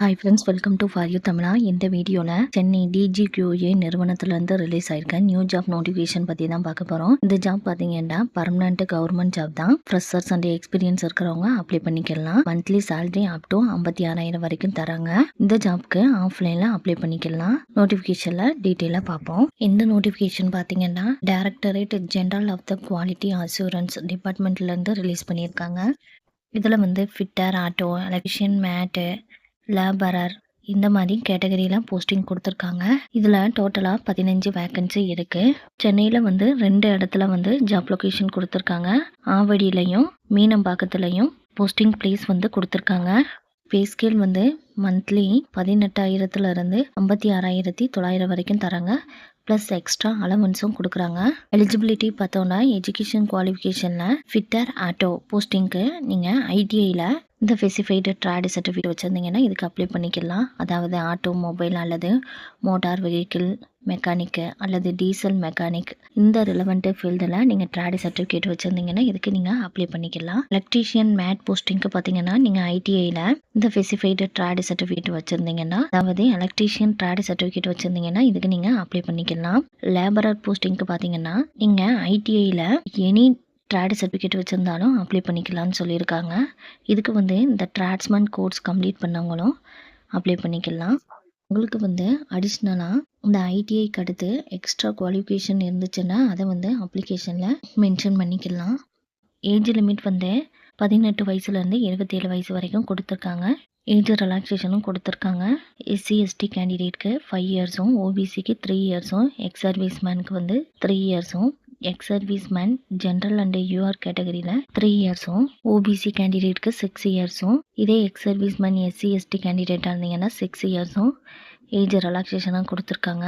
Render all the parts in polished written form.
Hi friends, welcome to for you Tamizha. இந்த வீடியோவில் Chennai DGQA நிறுவனத்துலேருந்து ரிலீஸ் ஆயிருக்க நியூ ஜாப் நோட்டிஃபிகேஷன் பற்றி தான் பார்க்க போகிறோம். இந்த ஜாப் பார்த்தீங்கன்னா பர்மனெண்ட் கவர்மெண்ட் ஜாப் தான். ஃப்ரெஷர்ஸ் அண்ட் எக்ஸ்பீரியன்ஸ் இருக்கிறவங்க அப்ளை பண்ணிக்கலாம். மந்த்லி சேலரி அப் டு 56,000 வரைக்கும் தராங்க. இந்த ஜாப்க்கு ஆஃப்லைனில் அப்ளை பண்ணிக்கலாம். நோட்டிஃபிகேஷனில் டீட்டெயிலாக பார்ப்போம். இந்த நோட்டிஃபிகேஷன் பார்த்தீங்கன்னா directorate general of the quality assurance டிபார்ட்மெண்ட்லேருந்து ரிலீஸ் பண்ணியிருக்காங்க. இதில் fitter, auto, electrician, mate, labourer இந்த மாதிரி கேட்டகரியில் போஸ்டிங் கொடுத்துருக்காங்க. இதில் டோட்டலாக 15 வேக்கன்சி இருக்குது. சென்னையில் 2 இடத்துல ஜாப் லொக்கேஷன் கொடுத்துருக்காங்க. ஆவடியிலையும் மீனம்பாக்கத்துலையும் போஸ்டிங் பிளேஸ் கொடுத்துருக்காங்க. பே ஸ்கேல் மந்த்லி 18,000 56,900 வரைக்கும் தராங்க. ப்ளஸ் எக்ஸ்ட்ரா அலவன்ஸும் கொடுக்குறாங்க. எலிஜிபிலிட்டி பார்த்தோன்னா எஜுகேஷன் குவாலிஃபிகேஷனில் ஃபிட்டர், ஆட்டோ போஸ்டிங்க்கு நீங்கள் ஐடிஐயில் இந்த ஸ்பெசிஃபைடு ட்ரேடு சர்டிஃபிகேட் வச்சுருந்தீங்கன்னா இதுக்கு அப்ளை பண்ணிக்கலாம். அதாவது ஆட்டோமொபைல் அல்லது மோட்டார் வெஹிக்கிள் மெக்கானிக்கு அல்லது டீசல் மெக்கானிக் இந்த ரிலவெண்ட் ஃபீல்டில் நீங்கள் ட்ரேடு சர்டிஃபிகேட் வச்சுருந்தீங்கன்னா இதுக்கு நீங்கள் அப்ளை பண்ணிக்கலாம். எலக்ட்ரீஷியன், மேட் போஸ்டிங்க்கு பார்த்தீங்கன்னா நீங்கள் ஐடிஐயில் இந்த ஸ்பெசிஃபைடு ட்ரேடு சர்டிஃபிகேட் வச்சுருந்தீங்கன்னா, அதாவது எலக்ட்ரீஷியன் ட்ரேடு சர்டிஃபிகேட் வச்சுருந்தீங்கன்னா இதுக்கு நீங்கள் அப்ளை பண்ணிக்கலாம். லேபரர் போஸ்டிங்க்கு பார்த்தீங்கன்னா நீங்கள் ஐடிஐயில் எனி ட்ரேடு சர்டிஃபிகேட் வச்சுருந்தாலும் அப்ளை பண்ணிக்கலாம்னு சொல்லியிருக்காங்க. இதுக்கு இந்த ட்ராட்ஸ்மேன் கோர்ஸ் கம்ப்ளீட் பண்ணவங்களும் அப்ளை பண்ணிக்கலாம். உங்களுக்கு அடிஷ்னலாக இந்த ஐடிஐக்கு அடுத்து எக்ஸ்ட்ரா குவாலிஃபிகேஷன் இருந்துச்சுன்னா அதை அப்ளிகேஷனில் மென்ஷன் பண்ணிக்கலாம். ஏஜ் லிமிட் 18 வயசுலேருந்து 27 வயசு வரைக்கும் கொடுத்துருக்காங்க. ஏஜ் ரிலாக்ஸேஷனும் கொடுத்துருக்காங்க. எஸ்சி எஸ்டி கேண்டிடேட்க்கு 5 இயர்ஸும், ஓபிசிக்கு 3 இயர்ஸும், எக்ஸ் சர்வீஸ் மேனுக்கு 3 இயர்ஸும், ex service man general and UR கேட்டகரியில் 3 இயர்ஸும், ஓபிசி கேண்டிடேட்க்கு 6 இயர்ஸும், இதே ex service man SC ST கேண்டிடேட்டாக இருந்தீங்கன்னா 6 இயர்ஸும் ஏஜ் ரிலாக்ஸேஷனாக கொடுத்துருக்காங்க.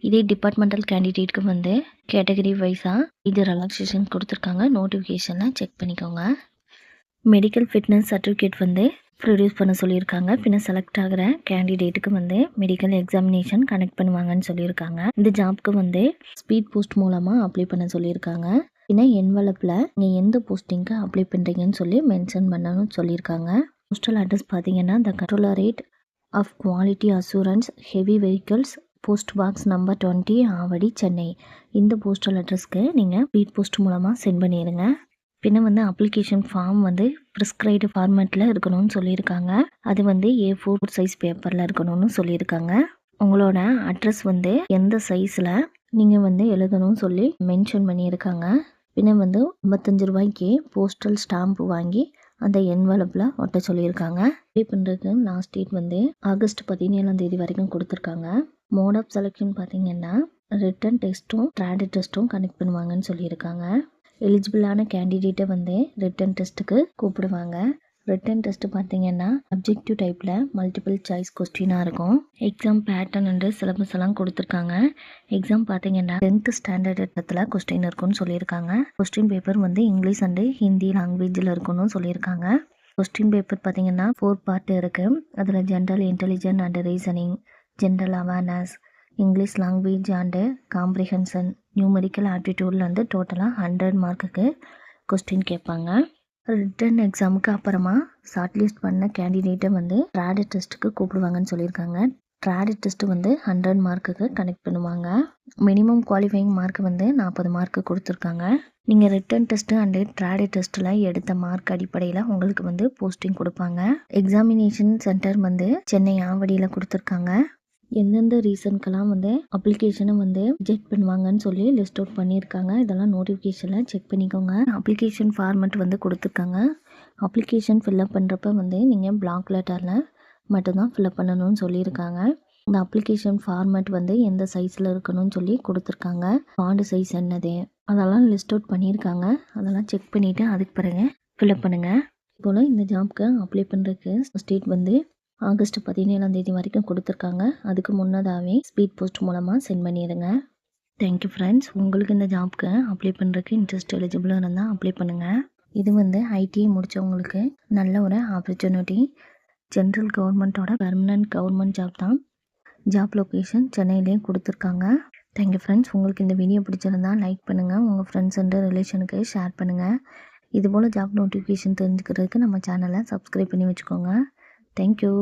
இதே டிபார்ட்மெண்டல் கேண்டிடேட்க்கு கேட்டகரி வைஸாக ஏஜ் ரிலாக்ஸேஷன் கொடுத்துருக்காங்க. நோட்டிஃபிகேஷனை செக் பண்ணிக்கோங்க. மெடிக்கல் ஃபிட்னஸ் சர்டிஃபிகேட் ப்ரொடியூஸ் பண்ண சொல்லியிருக்காங்க. பின்ன செலக்ட் ஆகிற கேண்டிடேட்டுக்கு மெடிக்கல் எக்ஸாமினேஷன் கனெக்ட் பண்ணுவாங்கன்னு சொல்லியிருக்காங்க. இந்த ஜாப்க்கு ஸ்பீட் போஸ்ட் மூலமாக அப்ளை பண்ண சொல்லியிருக்காங்க. பின்ன என்வலப்பில் நீங்கள் எந்த போஸ்டிங்க்கு அப்ளை பண்ணுறீங்கன்னு சொல்லி மென்ஷன் பண்ணணும்னு சொல்லியிருக்காங்க. போஸ்டல் அட்ரஸ் பார்த்தீங்கன்னா the controllerate of quality assurance heavy vehicles, post box number 20, Avadi, Chennai. இந்த போஸ்டல் அட்ரஸ்க்கு நீங்கள் ஸ்பீட் போஸ்ட் மூலமாக சென்ட் பண்ணிடுங்க. பின்ன அப்ளிகேஷன் ஃபார்ம் ப்ரிஸ்கிரைப்டு ஃபார்மேட்டில் இருக்கணும்னு சொல்லியிருக்காங்க. அது A4 சைஸ் பேப்பரில் இருக்கணும்னு சொல்லியிருக்காங்க. உங்களோட அட்ரஸ் எந்த சைஸில் நீங்கள் எழுதணும்னு சொல்லி மென்ஷன் பண்ணியிருக்காங்க. பின்ன 55 ரூபாய்க்கு போஸ்டல் ஸ்டாம்ப் வாங்கி அந்த என்வலப்பில் ஒட்ட சொல்லியிருக்காங்க. பே பண்ணுறதுக்கு லாஸ்ட் டேட் ஆகஸ்ட் 17 வரைக்கும் கொடுத்துருக்காங்க. மோட் ஆஃப் செலெக்ஷன் பார்த்தீங்கன்னா ரிட்டன் டெஸ்ட்டும் ட்ரேடு டெஸ்ட்டும் கனெக்ட் பண்ணுவாங்கன்னு சொல்லியிருக்காங்க. எலிஜிபிளான கேண்டிடேட்டை ரிட்டன் டெஸ்ட்டுக்கு கூப்பிடுவாங்க. ரிட்டன் டெஸ்ட் பார்த்தீங்கன்னா அப்ஜெக்டிவ் டைப்பில் மல்டிபிள் சாய்ஸ் கொஸ்டினாக இருக்கும். எக்ஸாம் பேட்டர்ன் அண்டு சிலபஸ் எல்லாம் கொடுத்துருக்காங்க. எக்ஸாம் பார்த்தீங்கன்னா 10th ஸ்டாண்டர்ட் இடத்துல கொஸ்டின் இருக்குன்னு சொல்லியிருக்காங்க. Question paper English and Hindi லாங்குவேஜில் இருக்குன்னு சொல்லியிருக்காங்க. கொஸ்டின் பேப்பர் பார்த்தீங்கன்னா 4 பார்ட் இருக்குது. அதில் general intelligent and reasoning, general awareness, English language and comprehension, numerical ஆப்டிடியூட்லேருந்து டோட்டலாக 100 மார்க்குக்கு கொஸ்டின் கேட்பாங்க. ரிட்டன் எக்ஸாமுக்கு அப்புறமா ஷார்ட் லிஸ்ட் பண்ண கேண்டிடேட்டை ட்ரேடு டெஸ்ட்டுக்கு கூப்பிடுவாங்கன்னு சொல்லியிருக்காங்க. ட்ரேடு டெஸ்ட்டு 100 மார்க்குக்கு கனெக்ட் பண்ணுவாங்க. மினிமம் குவாலிஃபைங் மார்க் 40 மார்க்கு கொடுத்துருக்காங்க. நீங்கள் ரிட்டன் டெஸ்ட்டு அண்டு ட்ரேடு டெஸ்ட்டில் எடுத்த மார்க் அடிப்படையில் உங்களுக்கு போஸ்டிங் கொடுப்பாங்க. எக்ஸாமினேஷன் சென்டர் சென்னை ஆவடியில் கொடுத்துருக்காங்க. எந்தெந்த ரீசனுக்கெல்லாம் அப்ளிகேஷனை ரிஜெக்ட் பண்ணுவாங்கன்னு சொல்லி லிஸ்ட் அவுட் பண்ணியிருக்காங்க. இதெல்லாம் நோட்டிஃபிகேஷனில் செக் பண்ணிக்கோங்க. அப்ளிகேஷன் ஃபார்மெட் கொடுத்துருக்காங்க. அப்ளிகேஷன் ஃபில்அப் பண்ணுறப்ப நீங்கள் பிளாக் லெட்டரில் மட்டும்தான் ஃபில்அப் பண்ணணும்னு சொல்லியிருக்காங்க. இந்த அப்ளிகேஷன் ஃபார்மெட் எந்த சைஸில் இருக்கணும்னு சொல்லி கொடுத்துருக்காங்க. ஃபாண்ட் சைஸ் என்னது அதெல்லாம் லிஸ்ட் அவுட் பண்ணியிருக்காங்க. அதெல்லாம் செக் பண்ணிவிட்டு அதுக்கு பிறகு ஃபில்அப் பண்ணுங்கள். இப்போது இந்த ஜாப்க்கு அப்ளை பண்ணுறதுக்கு ஸ்டேட் ஆகஸ்ட் 17 வரைக்கும் கொடுத்துருக்காங்க. அதுக்கு முன்னதாகவே ஸ்பீட் போஸ்ட் மூலமாக சென்ட் பண்ணிடுங்க. Thank you friends. உங்களுக்கு இந்த ஜாப்க்கு அப்ளை பண்ணுறதுக்கு இன்ட்ரெஸ்ட் எலிஜிபிளாக இருந்தால் அப்ளை பண்ணுங்கள். இது ஐடிஐ முடித்தவங்களுக்கு நல்ல ஒரு ஆப்பர்ச்சுனிட்டி. ஜென்ரல் கவர்மெண்ட்டோட பெர்மனன்ட் கவர்மெண்ட் ஜாப் தான். ஜாப் லொக்கேஷன் சென்னையிலேயே கொடுத்துருக்காங்க. Thank you friends. உங்களுக்கு இந்த வீடியோ பிடிச்சிருந்தா லைக் பண்ணுங்கள். உங்கள் ஃப்ரெண்ட்ஸ் அண்ட் ரிலேஷனுக்கு ஷேர் பண்ணுங்கள். இதுபோல் ஜாப் நோட்டிஃபிகேஷன் தெரிஞ்சுக்கிறதுக்கு நம்ம சேனலை சப்ஸ்கிரைப் பண்ணி வச்சுக்கோங்க. Thank you.